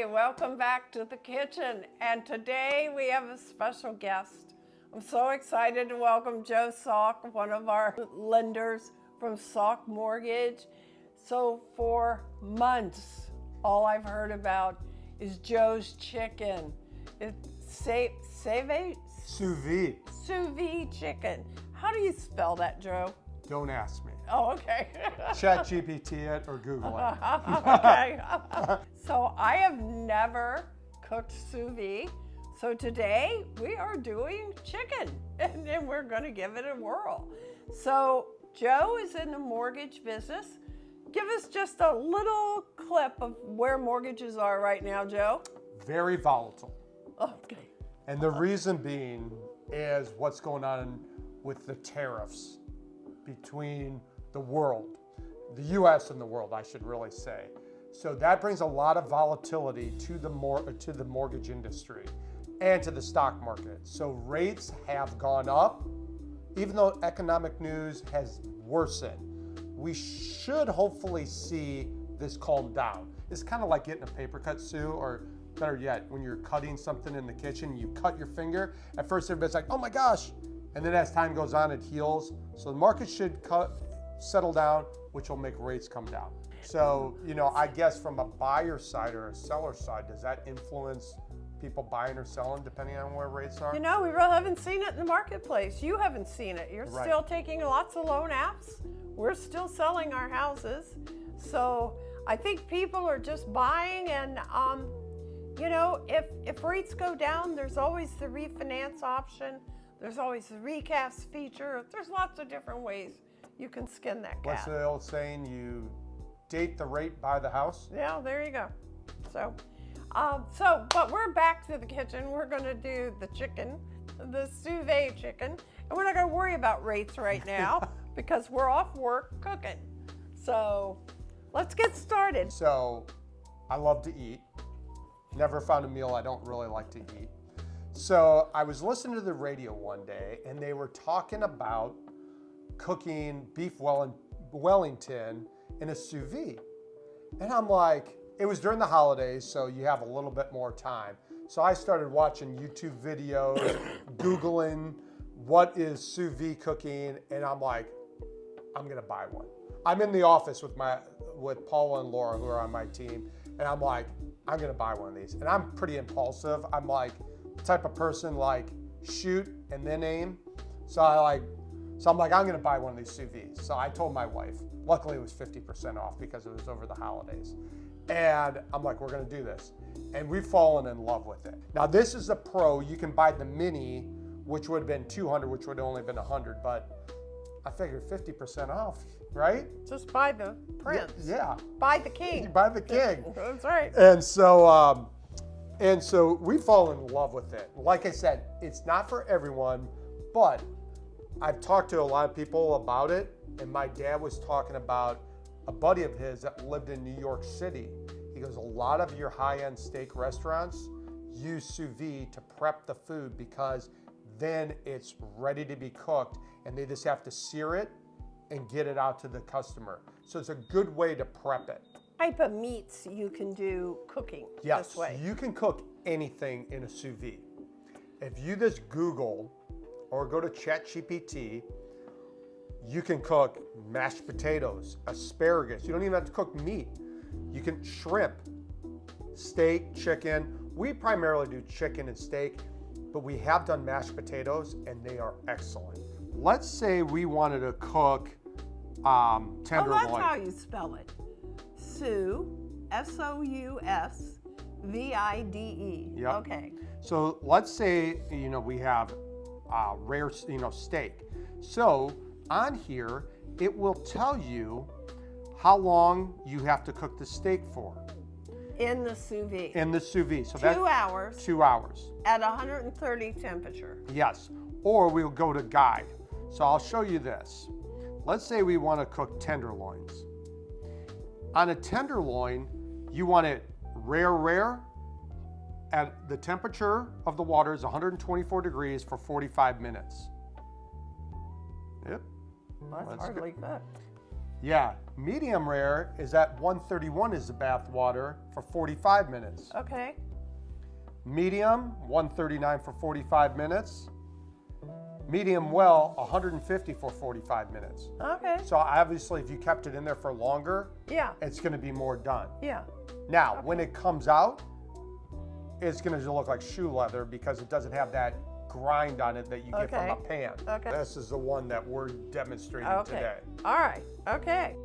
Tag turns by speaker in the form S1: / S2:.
S1: everybody. Welcome back to the kitchen. And today we have a special guest. I'm so excited to welcome Joe Salk, one of our lenders from Salk Mortgage. So for months, all I've heard about is Joe's chicken. It's
S2: Sous vide.
S1: Sous vide chicken. How do you spell that, Joe?
S2: Don't ask me.
S1: Oh, okay.
S2: Chat GPT it or Google it.
S1: Okay. So I have never cooked sous vide. So today we are doing chicken and then we're going to give it a whirl. So Joe is in the mortgage business. Give us just a little clip of where mortgages are right now, Joe.
S2: Very volatile.
S1: Okay.
S2: And the reason being is what's going on with the tariffs between the world, the U.S. and the world, I should really say. So that brings a lot of volatility to the mortgage industry and to the stock market. So rates have gone up, even though economic news has worsened. We should hopefully see this calm down. It's kind of like getting a paper cut, Sue, or better yet, when you're cutting something in the kitchen, you cut your finger. At first, everybody's like, oh my gosh. And then as time goes on, it heals. So the market should settle down, which will make rates come down. So, I guess from a buyer side or a seller side, does that influence people buying or selling depending on where rates are?
S1: We really haven't seen it in the marketplace. You haven't seen it. You're
S2: Right.
S1: still taking lots of loan apps. We're still selling our houses. So I think people are just buying and, if rates go down, there's always the refinance option. There's always the recast feature. There's lots of different ways you can skin that cat.
S2: What's the old saying? You date the rate, buy the house?
S1: Yeah, there you go. But we're back to the kitchen. We're going to do the chicken, the sous vide chicken. And we're not going to worry about rates right now because we're off work cooking. So let's get started.
S2: So I love to eat. Never found a meal I don't really like to eat. So I was listening to the radio one day and they were talking about cooking beef Wellington in a sous vide. And I'm like, it was during the holidays, so you have a little bit more time. So I started watching YouTube videos, Googling what is sous vide cooking, and I'm like, I'm gonna buy one. I'm in the office with Paula and Laura, who are on my team, and I'm like, I'm gonna buy one of these. And I'm pretty impulsive. I'm like the type of person like shoot and then aim. So I'm like, I'm gonna buy one of these sous vides. So I told my wife. Luckily, it was 50% off because it was over the holidays. And I'm like, we're gonna do this. And we've fallen in love with it. Now this is a pro. You can buy the mini, which would have been $200, which would have only been $100, but I figured 50% off, right?
S1: Just buy the prince.
S2: Yeah.
S1: Buy the king.
S2: You buy the king.
S1: That's right.
S2: And so we fall in love with it. Like I said, it's not for everyone, but I've talked to a lot of people about it. And my dad was talking about a buddy of his that lived in New York City. He goes, a lot of your high-end steak restaurants use sous vide to prep the food because then it's ready to be cooked and they just have to sear it and get it out to the customer. So it's a good way to prep it.
S1: Type of meats you can do cooking this way.
S2: Yes, you can cook anything in a sous vide. If you just Google or go to Chat GPT, you can cook mashed potatoes, asparagus. You don't even have to cook meat. You can shrimp, steak, chicken. We primarily do chicken and steak, but we have done mashed potatoes and they are excellent. Let's say we wanted to cook tenderloin.
S1: Oh, that's how you spell it. Sous, S-O-U-S-V-I-D-E.
S2: Yep.
S1: Okay.
S2: So let's say, we have rare, steak. So on here, it will tell you how long you have to cook the steak for.
S1: In the sous vide.
S2: In the sous vide. So
S1: 2 hours.
S2: 2 hours.
S1: At 130 temperature.
S2: Yes. Or we'll go to guide. So I'll show you this. Let's say we want to cook tenderloins. On a tenderloin, you want it rare. At the temperature of the water is 124 degrees for 45 minutes. Yep.
S1: That's hardly cooked.
S2: Yeah, Medium rare is at 131 is the bath water for 45 minutes.
S1: Okay.
S2: Medium, 139 for 45 minutes. Medium well, 150 for 45 minutes.
S1: Okay.
S2: So obviously if you kept it in there for longer,
S1: Yeah.
S2: it's gonna be more done.
S1: Yeah.
S2: Now, when it comes out, it's gonna look like shoe leather because it doesn't have that grind on it that you get from
S1: Okay.
S2: a pan.
S1: Okay.
S2: This is the one that we're demonstrating
S1: Okay.
S2: today.
S1: All right. Okay.